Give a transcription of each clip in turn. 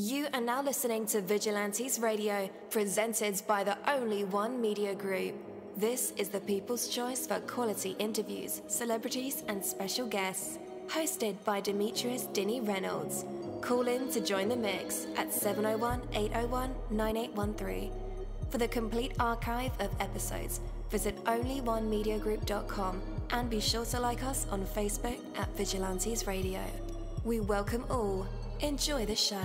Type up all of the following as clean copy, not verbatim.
You are now listening to Vigilantes Radio, presented by the Only One Media Group. This is the people's choice for quality interviews, celebrities, and special guests. Hosted by Demetrius Dinny Reynolds. Call in to join the mix at 701-801-9813. For the complete archive of episodes, visit onlyonemediagroup.com and be sure to like us on Facebook at Vigilantes Radio. We welcome all. Enjoy the show.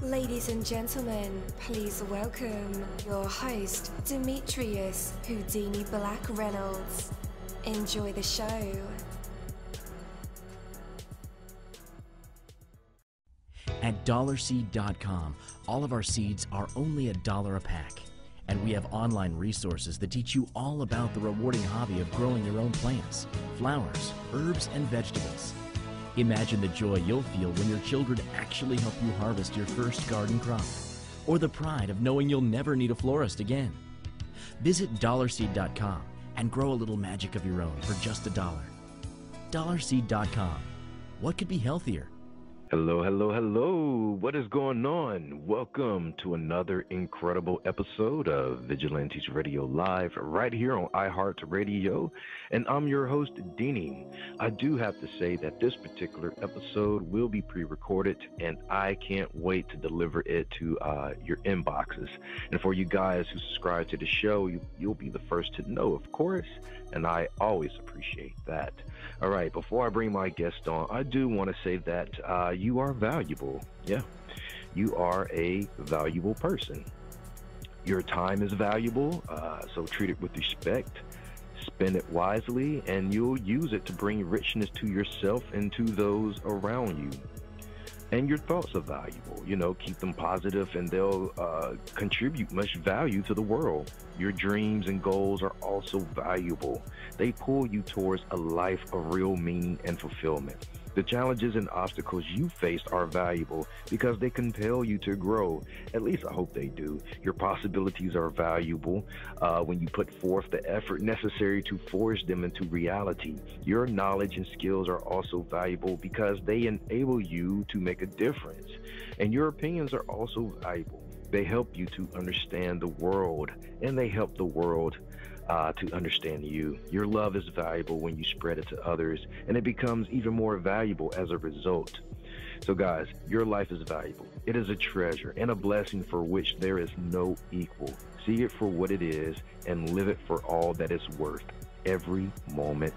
Ladies and gentlemen, please welcome your host, Demetrius Houdini Black Reynolds. Enjoy the show. At dollarseed.com, all of our seeds are only $1 a pack. And we have online resources that teach you all about the rewarding hobby of growing your own plants, flowers, herbs, and vegetables. Imagine the joy you'll feel when your children actually help you harvest your first garden crop, or the pride of knowing you'll never need a florist again. Visit dollarseed.com and grow a little magic of your own for just $1. Dollarseed.com. What could be healthier? Hello, hello, hello. What is going on? Welcome to another incredible episode of Vigilantes Radio Live right here on iHeartRadio. And I'm your host, Deanie. I do have to say that this particular episode will be pre-recorded, and I can't wait to deliver it to your inboxes. And for you guys who subscribe to the show, you'll be the first to know, of course, and I always appreciate that. All right, before I bring my guest on, I do want to say that you are valuable. Yeah, you are a valuable person. Your time is valuable, so treat it with respect, spend it wisely, and you'll use it to bring richness to yourself and to those around you. And your thoughts are valuable. Keep them positive, and they'll contribute much value to the world. Your dreams and goals are also valuable. They pull you towards a life of real meaning and fulfillment. The challenges and obstacles you face are valuable because they compel you to grow. At least I hope they do. Your possibilities are valuable when you put forth the effort necessary to forge them into reality. Your knowledge and skills are also valuable because they enable you to make a difference. And your opinions are also valuable. They help you to understand the world, and they help the world to understand you. Your love is valuable when you spread it to others, and it becomes even more valuable as a result. So guys, your life is valuable. It is a treasure and a blessing for which there is no equal. See it for what it is and live it for all that it's worth. Every moment,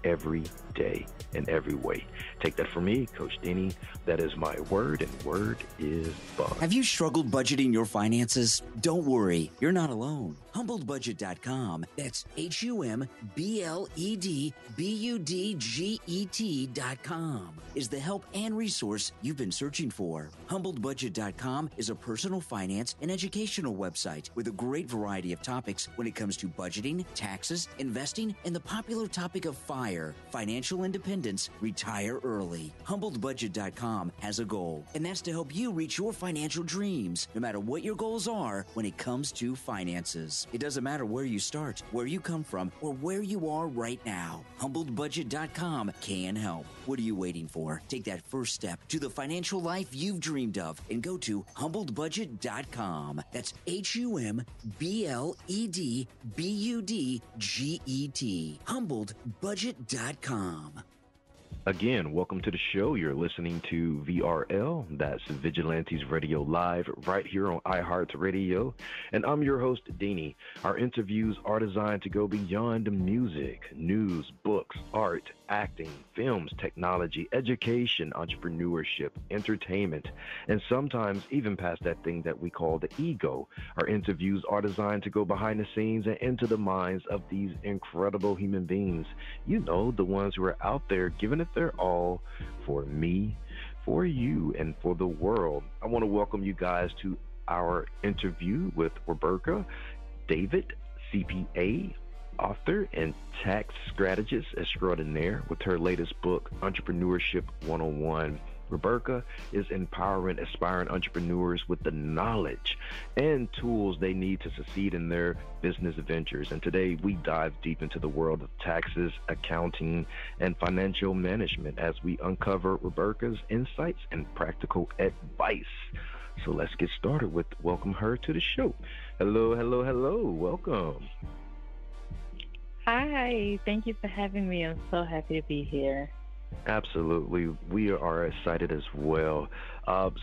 every day, in every way. Take that from me, Coach Denny. That is my word, and word is bond. Have you struggled budgeting your finances? Don't worry, you're not alone. HumbledBudget.com, that's HumbledBudget.com, is the help and resource you've been searching for. HumbledBudget.com is a personal finance and educational website with a great variety of topics when it comes to budgeting, taxes, investing, and the popular topic of FIRE, financial independence, retire early. HumbledBudget.com has a goal, and that's to help you reach your financial dreams, no matter what your goals are when it comes to finances. It doesn't matter where you start, where you come from, or where you are right now. HumbledBudget.com can help. What are you waiting for? Take that first step to the financial life you've dreamed of and go to HumbledBudget.com. That's HumbledBudget. HumbledBudget.com. Again, welcome to the show. You're listening to VRL, that's Vigilantes Radio Live, right here on iHeartRadio. And I'm your host, Deanie. Our interviews are designed to go beyond music, news, books, art, acting, films, technology, education, entrepreneurship, entertainment, and sometimes even past that thing that we call the ego. Our interviews are designed to go behind the scenes and into the minds of these incredible human beings. The ones who are out there giving it their all for me, for you, and for the world. I want to welcome you guys to our interview with reberca-david-cpa, author and tax strategist extraordinaire, with her latest book, Entrepreneurship 101. Reberca is empowering aspiring entrepreneurs with the knowledge and tools they need to succeed in their business ventures. And today we dive deep into the world of taxes, accounting, and financial management as we uncover Reberca's insights and practical advice. So let's get started with welcome her to the show. Hello, hello, hello. Welcome. Hi, thank you for having me. I'm so happy to be here. Absolutely. We are excited as well.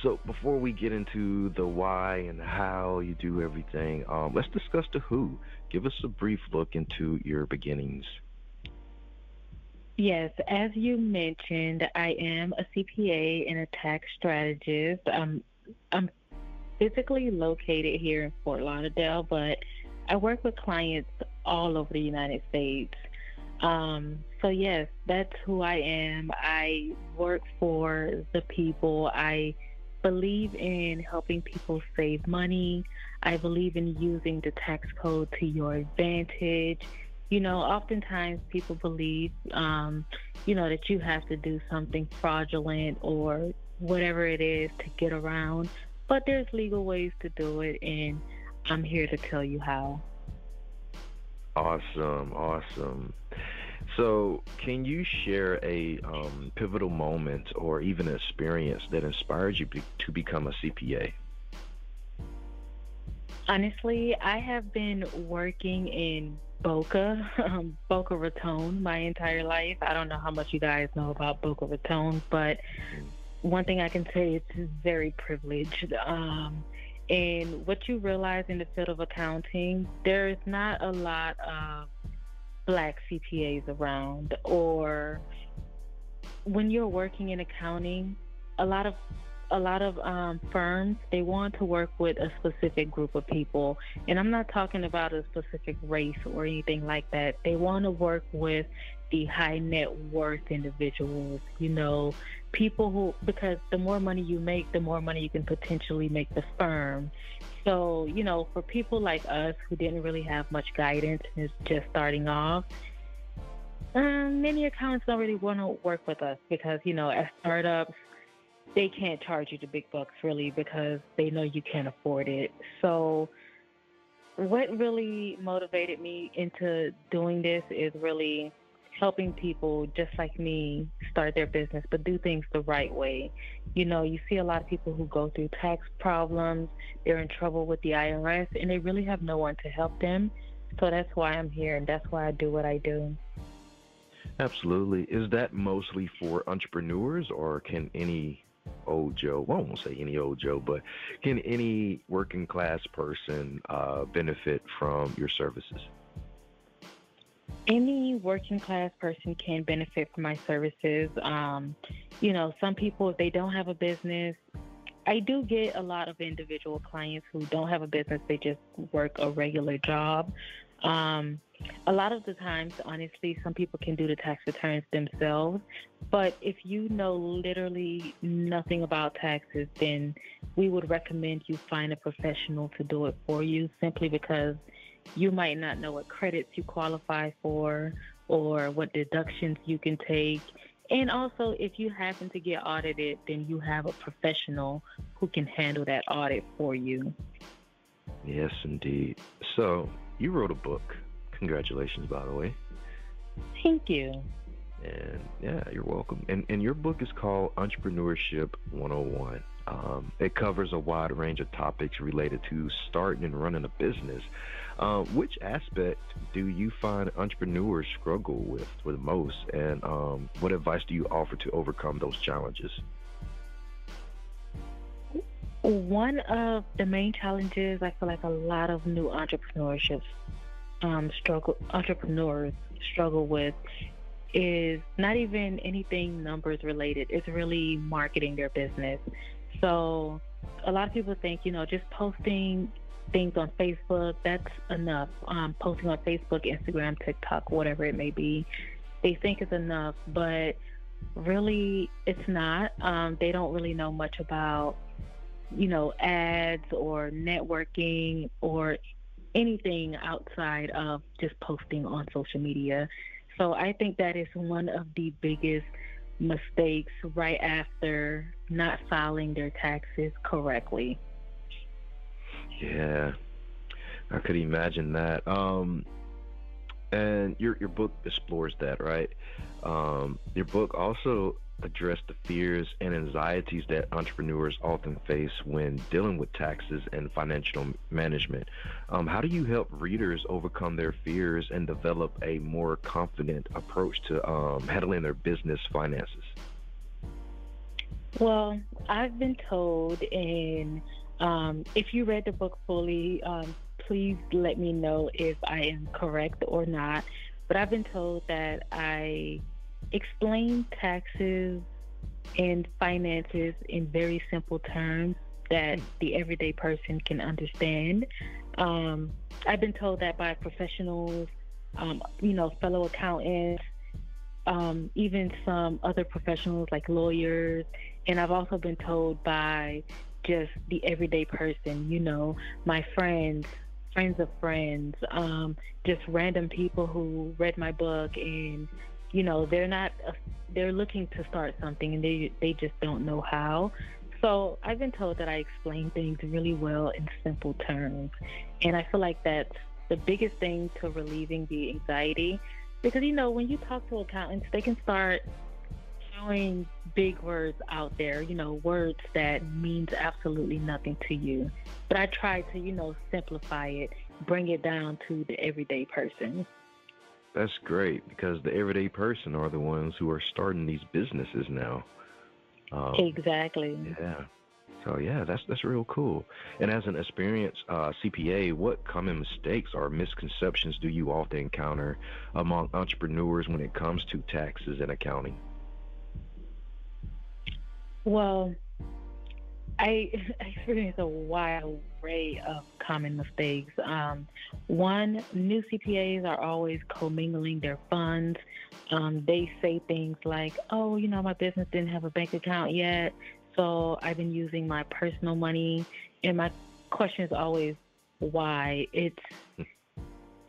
So before we get into the why and how you do everything, let's discuss the who. Give us a brief look into your beginnings. Yes, as you mentioned, I am a CPA and a tax strategist. I'm physically located here in Fort Lauderdale, but I work with clients all over the United States. So yes, that's who I am. I work for the people. I believe in helping people save money. I believe in using the tax code to your advantage. You know, oftentimes people believe, that you have to do something fraudulent or whatever it is to get around. But there's legal ways to do it, and I'm here to tell you how. Awesome. So can you share a pivotal moment or even an experience that inspired you to become a CPA? Honestly, I have been working in Boca Raton my entire life. I don't know how much you guys know about Boca Raton, but one thing I can say, it's very privileged. And what you realize in the field of accounting, there is not a lot of Black CPAs around, or when you're working in accounting, a lot of firms, they want to work with a specific group of people, and I'm not talking about a specific race or anything like that. They want to work with the high net worth individuals, people who, because the more money you make, the more money you can potentially make the firm. So, for people like us who didn't really have much guidance and is just starting off, many accountants don't really want to work with us because, as startups, they can't charge you the big bucks really because they know you can't afford it. So what really motivated me into doing this is really helping people just like me start their business, but do things the right way. You see a lot of people who go through tax problems, they're in trouble with the IRS, and they really have no one to help them. So that's why I'm here, and that's why I do what I do. Absolutely. Is that mostly for entrepreneurs, or can any old Joe, well, I won't say any old Joe, but can any working class person benefit from your services? Any working class person can benefit from my services. Some people, if they don't have a business, I do get a lot of individual clients who don't have a business, they just work a regular job. A lot of the times, honestly, some people can do the tax returns themselves. But if you know literally nothing about taxes, then we would recommend you find a professional to do it for you, simply because you might not know what credits you qualify for or what deductions you can take. And also, if you happen to get audited, then you have a professional who can handle that audit for you. Yes, indeed. So you wrote a book. Congratulations, by the way. Thank you. And yeah, you're welcome. And your book is called Entrepreneurship 101. It covers a wide range of topics related to starting and running a business. Which aspect do you find entrepreneurs struggle with the most? And what advice do you offer to overcome those challenges? One of the main challenges I feel like a lot of new entrepreneurs struggle with is not even anything numbers related. It's really marketing their business. So a lot of people think, just posting things on Facebook, that's enough. Posting on Facebook, Instagram, TikTok, whatever it may be, they think it's enough, but really it's not. They don't really know much about, ads or networking or anything outside of just posting on social media. So I think that is one of the biggest mistakes right after not filing their taxes correctly. Yeah, I could imagine that. And your book explores that, right? Your book also addressed the fears and anxieties that entrepreneurs often face when dealing with taxes and financial management. How do you help readers overcome their fears and develop a more confident approach to handling their business finances? Well, I've been told, and if you read the book fully, please let me know if I am correct or not. But I've been told that I explain taxes and finances in very simple terms that the everyday person can understand. I've been told that by professionals, fellow accountants, even some other professionals like lawyers. And I've also been told by just the everyday person, my friends of friends, just random people who read my book and, they're looking to start something and they just don't know how. So I've been told that I explain things really well in simple terms. And I feel like that's the biggest thing to relieving the anxiety. Because, when you talk to accountants, they can start throwing big words out there, words that means absolutely nothing to you. But I try to, simplify it, bring it down to the everyday person. That's great, because the everyday person are the ones who are starting these businesses now. Exactly. Yeah. So yeah, that's real cool. And as an experienced CPA, what common mistakes or misconceptions do you often encounter among entrepreneurs when it comes to taxes and accounting? Well, I experience a wide array of common mistakes. One, new CPAs are always commingling their funds. They say things like, oh, my business didn't have a bank account yet, so I've been using my personal money. And my question is always, why? It's,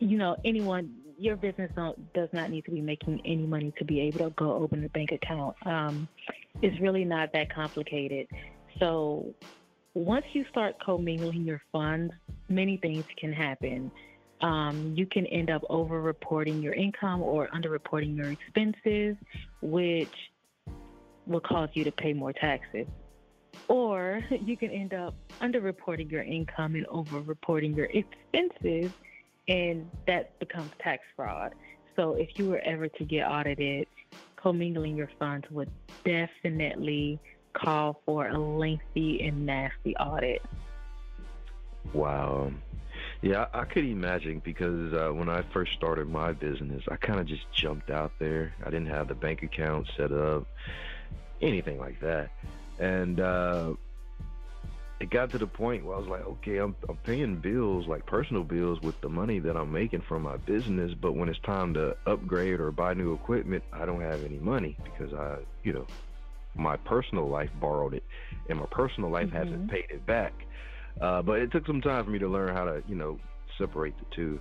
your business does not need to be making any money to be able to go open a bank account. It's really not that complicated. So once you start commingling your funds, many things can happen. You can end up over-reporting your income or under-reporting your expenses, which will cause you to pay more taxes. Or you can end up under-reporting your income and over-reporting your expenses, and that becomes tax fraud. So if you were ever to get audited, commingling your funds would definitely call for a lengthy and nasty audit. Wow. Yeah, I could imagine, because when I first started my business, I kind of just jumped out there. I didn't have the bank account set up, anything like that. And it got to the point where I was like, okay, I'm paying bills, like personal bills, with the money that I'm making from my business. But when it's time to upgrade or buy new equipment, I don't have any money, because my personal life borrowed it, and my personal life hasn't paid it back. But it took some time for me to learn how to, separate the two.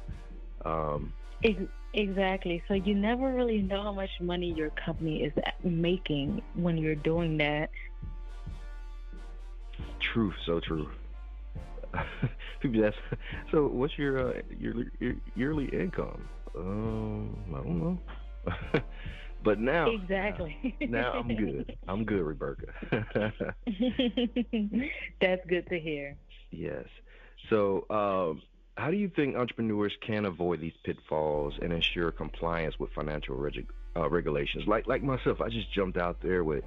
Exactly. So you never really know how much money your company is making when you're doing that. True, so true. People ask, so what's your yearly income? I don't know. But now, exactly. Now I'm good. I'm good, Reberca. That's good to hear. Yes. So, how do you think entrepreneurs can avoid these pitfalls and ensure compliance with financial regulations? Like myself, I just jumped out there with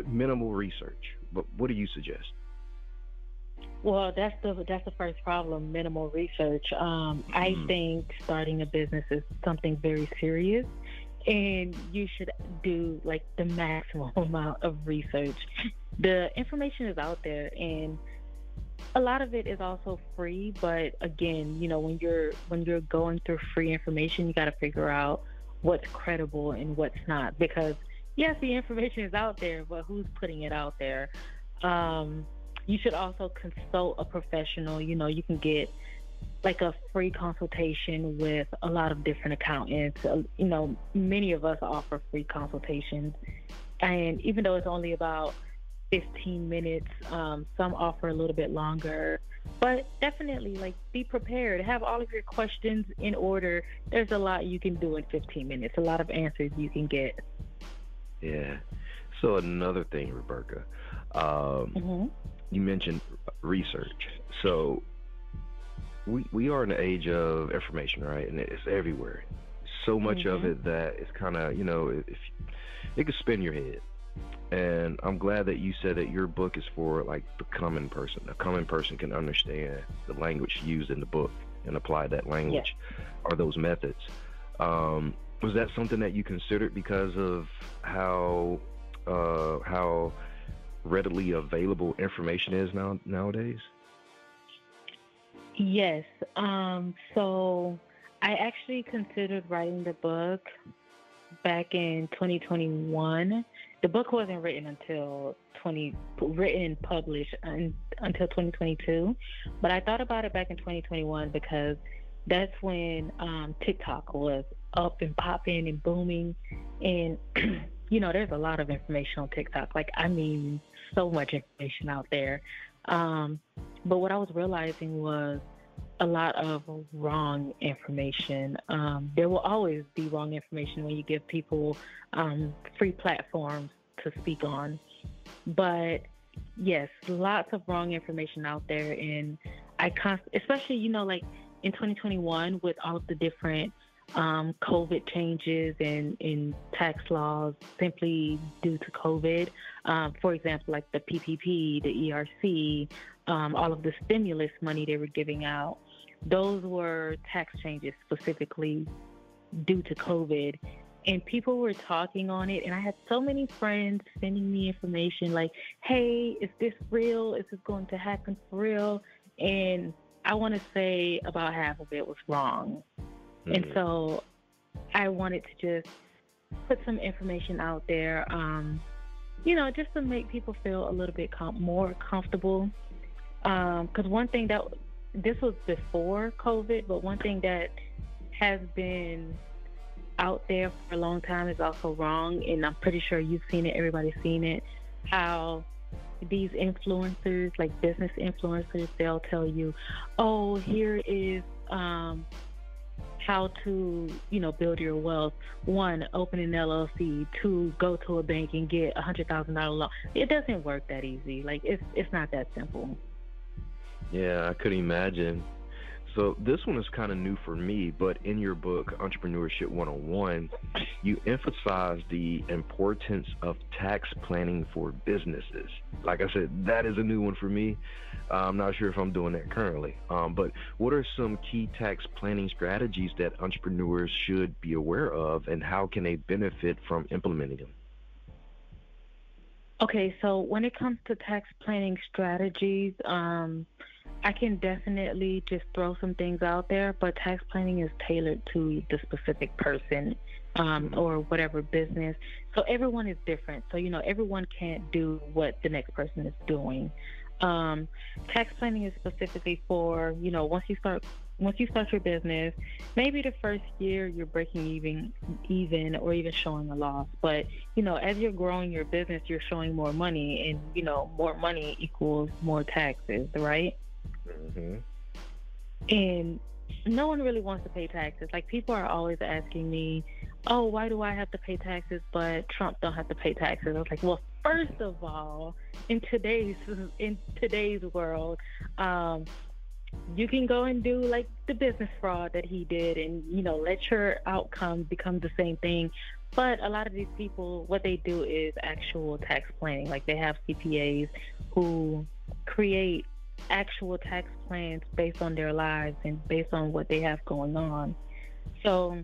minimal research. But what do you suggest? Well, that's the first problem, minimal research. I think starting a business is something very serious, and you should do like the maximum amount of research. The information is out there, and a lot of it is also free. But again, when you're going through free information, you got to figure out what's credible and what's not, because yes, the information is out there, but who's putting it out there? You should also consult a professional. You can get like a free consultation with a lot of different accountants. Many of us offer free consultations, and even though it's only about 15 minutes, some offer a little bit longer. But definitely, like, be prepared. Have all of your questions in order. There's a lot you can do in 15 minutes. A lot of answers you can get. Yeah. So another thing, Reberca, you mentioned research. So we are in the age of information, right? And it's everywhere. So much of it that it's kind of, if it could spin your head. And I'm glad that you said that your book is for, like, the common person. A common person can understand the language used in the book and apply that language or those methods. Was that something that you considered because of how readily available information is nowadays? Yes. So I actually considered writing the book back in 2021. The book wasn't written until published until 2022. But I thought about it back in 2021 because that's when TikTok was up and popping and booming. And, there's a lot of information on TikTok. Like, I mean, so much information out there. But what I was realizing was a lot of wrong information. There will always be wrong information when you give people free platforms to speak on. But yes, lots of wrong information out there. And especially, like in 2021 with all of the different COVID changes and tax laws simply due to COVID. For example, like the PPP, the ERC, all of the stimulus money they were giving out. Those were tax changes specifically due to COVID. And people were talking on it. And I had so many friends sending me information like, hey, is this real? Is this going to happen for real? And I want to say about half of it was wrong. And so I wanted to just put some information out there, just to make people feel a little bit more comfortable. Because one thing this was before COVID, but one thing that has been out there for a long time is also wrong. And I'm pretty sure you've seen it, everybody's seen it, how these influencers, like business influencers, they'll tell you, oh, here is how to, build your wealth. 1, open an LLC. 2, go to a bank and get $100,000 loan. It doesn't work that easy. Like, it's not that simple. Yeah, I could imagine. So this one is kind of new for me, but in your book, Entrepreneurship 101, you emphasize the importance of tax planning for businesses. Like I said, that is a new one for me. I'm not sure if I'm doing that currently. But what are some key tax planning strategies that entrepreneurs should be aware of, and how can they benefit from implementing them? Okay, so when it comes to tax planning strategies, I can definitely just throw some things out there, but tax planning is tailored to the specific person or whatever business. So everyone is different. So, everyone can't do what the next person is doing. Tax planning is specifically for, once you start your business, maybe the first year you're breaking even or even showing a loss. But, as you're growing your business, you're showing more money, and, more money equals more taxes, right? Mm-hmm. And no one really wants to pay taxes. Like, people are always asking me, oh, why do I have to pay taxes, but Trump don't have to pay taxes? I was like, well, first of all, in today's world, you can go and do like the business fraud that he did and, let your outcome become the same thing. But a lot of these people, what they do is actual tax planning. Like, they have CPAs who create actual tax plans based on their lives and based on what they have going on. So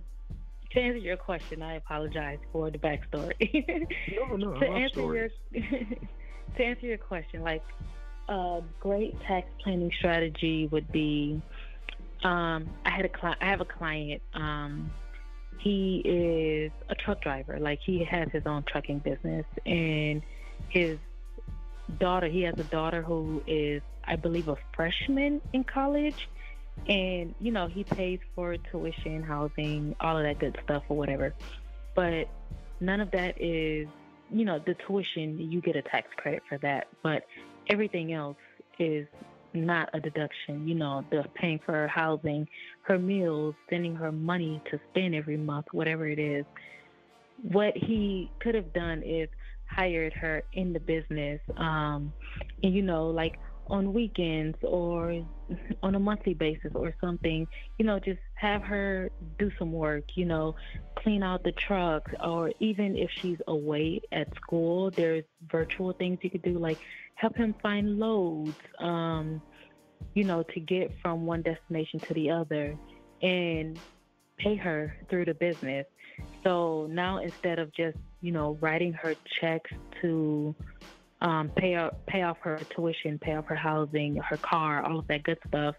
to answer your question, I apologize for the backstory. No, To answer your question, like, a great tax planning strategy would be, I have a client. He is a truck driver. Like, he has his own trucking business, and he has a daughter who is, I believe, a freshman in college, And, he pays for tuition, housing, all of that good stuff or whatever. But none of that is, the tuition, you get a tax credit for that. But everything else is not a deduction. The paying for her housing, her meals, sending her money to spend every month, whatever it is. What he could have done is hired her in the business, and, like on weekends or on a monthly basis or something, just have her do some work, clean out the trucks, or even if she's away at school, there's virtual things you could do, like help him find loads, to get from one destination to the other, and pay her through the business. So now instead of just, writing her checks to pay off her tuition, pay off her housing, her car, all of that good stuff,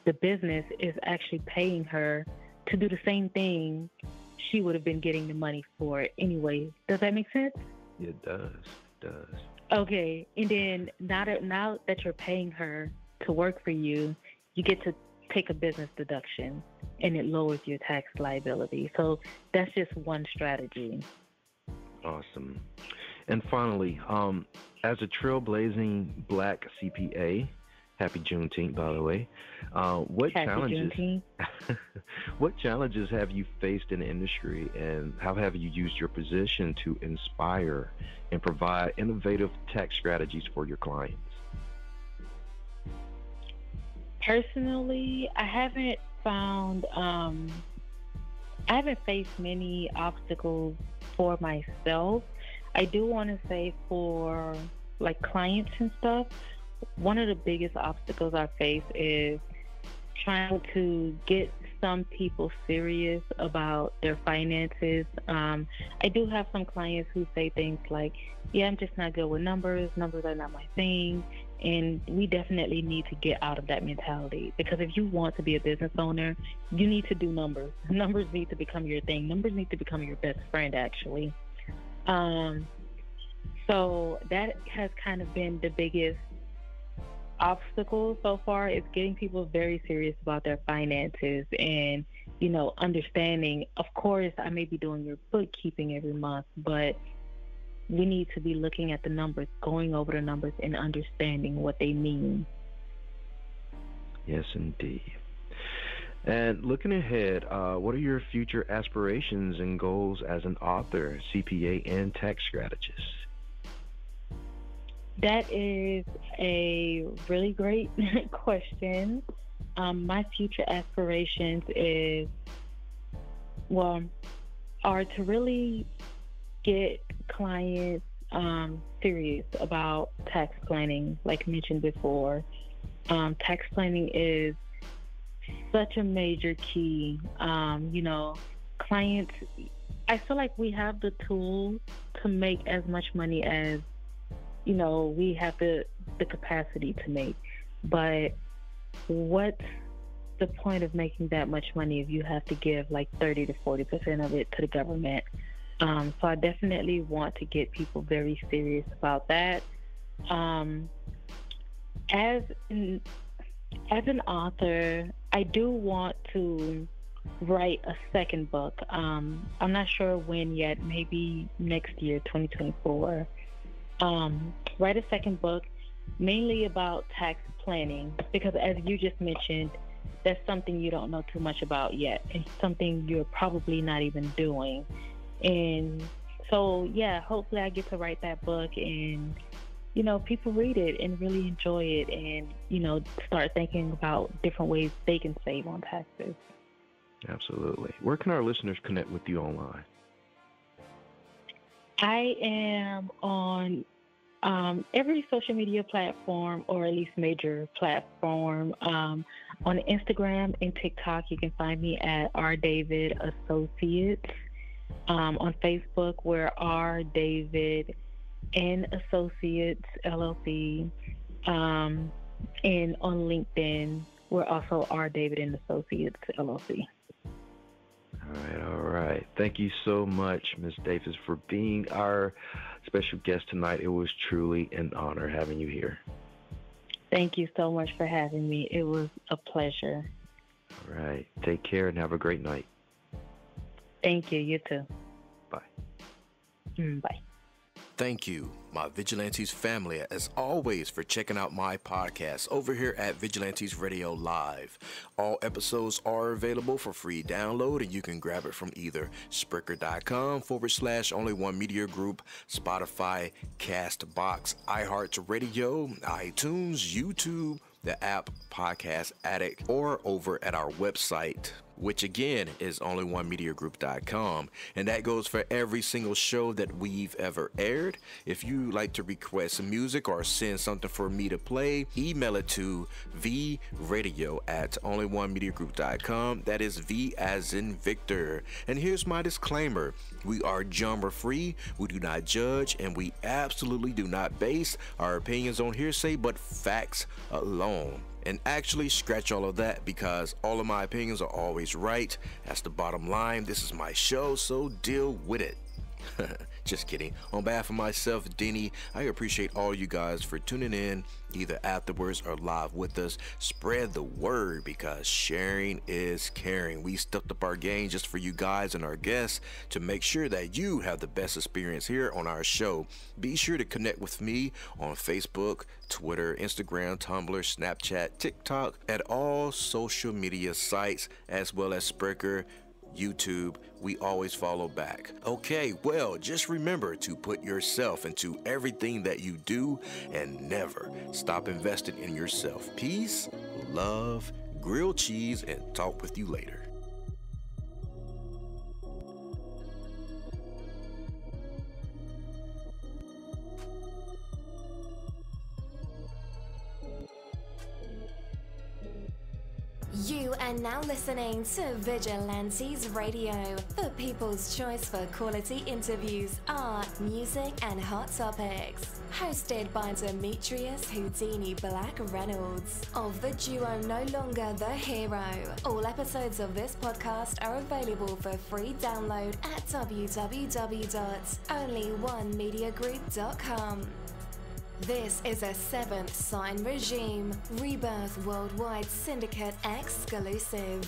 the business is actually paying her to do the same thing she would have been getting the money for anyway. Does that make sense? It does. Okay. And then now that you're paying her to work for you, you get to take a business deduction, and it lowers your tax liability. So that's just one strategy. Awesome. And finally, as a trailblazing Black CPA, happy Juneteenth, by the way, what challenges have you faced in the industry, and how have you used your position to inspire and provide innovative tax strategies for your clients? Personally, I haven't faced many obstacles for myself. I do want to say for like clients and stuff, one of the biggest obstacles I face is trying to get some people serious about their finances. I do have some clients who say things like, yeah, I'm just not good with numbers. Numbers are not my thing. And we definitely need to get out of that mentality, because if you want to be a business owner, you need to do numbers. Numbers need to become your thing. Numbers need to become your best friend, actually. So that has kind of been the biggest obstacle so far, is getting people very serious about their finances and, understanding, of course, I may be doing your bookkeeping every month, but we need to be looking at the numbers, going over the numbers, and understanding what they mean. Yes, indeed. And looking ahead, what are your future aspirations and goals as an author, CPA, and tax strategist? That is a really great question. My future aspirations are to really get clients serious about tax planning, like mentioned before. Tax planning is such a major key. Clients, I feel like we have the tools to make as much money as, we have the capacity to make. But what's the point of making that much money if you have to give like 30 to 40% of it to the government? So I definitely want to get people very serious about that. As an author, I do want to write a second book. I'm not sure when yet, maybe next year, 2024. Write a second book, mainly about tax planning, because as you just mentioned, that's something you don't know too much about yet. It's something you're probably not even doing. And so, yeah, hopefully I get to write that book and, people read it and really enjoy it and, start thinking about different ways they can save on taxes. Absolutely. Where can our listeners connect with you online? I am on every social media platform, or at least major platform. On Instagram and TikTok, you can find me at R. David Associates. On Facebook, we're R. David and Associates LLC. And on LinkedIn, we're also R. David and Associates LLC. All right. Thank you so much, Ms. Davis, for being our special guest tonight. It was truly an honor having you here. Thank you so much for having me. It was a pleasure. All right. Take care and have a great night. Thank you. You too. Bye. Bye. Thank you, my Vigilantes family, as always, for checking out my podcast over here at Vigilantes Radio Live. All episodes are available for free download, and you can grab it from either Spreaker.com/Only One Media Group, Spotify, Castbox, iHeartRadio, iTunes, YouTube, the app Podcast Addict, or over at our website, which again is onlyonemediagroup.com, and that goes for every single show that we've ever aired. If you like to request some music or send something for me to play, email it to vradio@onlyonemediagroup.com. That is V as in Victor. And here's my disclaimer: we are genre free, we do not judge, and we absolutely do not base our opinions on hearsay but facts alone. And actually, scratch all of that, because all of my opinions are always right. That's the bottom line. This is my show, so deal with it. Just kidding. On behalf of myself, Denny, I appreciate all you guys for tuning in, either afterwards or live with us. Spread the word, because sharing is caring. We stepped up our game just for you guys and our guests to make sure that you have the best experience here on our show. Be sure to connect with me on Facebook, Twitter, Instagram, Tumblr, Snapchat, TikTok, at all social media sites, as well as Spreaker, YouTube. We always follow back. Okay, well, just remember to put yourself into everything that you do and never stop investing in yourself. Peace, love, grilled cheese, and talk with you later. You are now listening to Vigilantes Radio, the people's choice for quality interviews, art, music, and hot topics. Hosted by Demetrius Houdini Black Reynolds of the duo No Longer the Hero. All episodes of this podcast are available for free download at www.onlyonemediagroup.com. This is a Seventh Sign Regime Rebirth Worldwide Syndicate exclusive.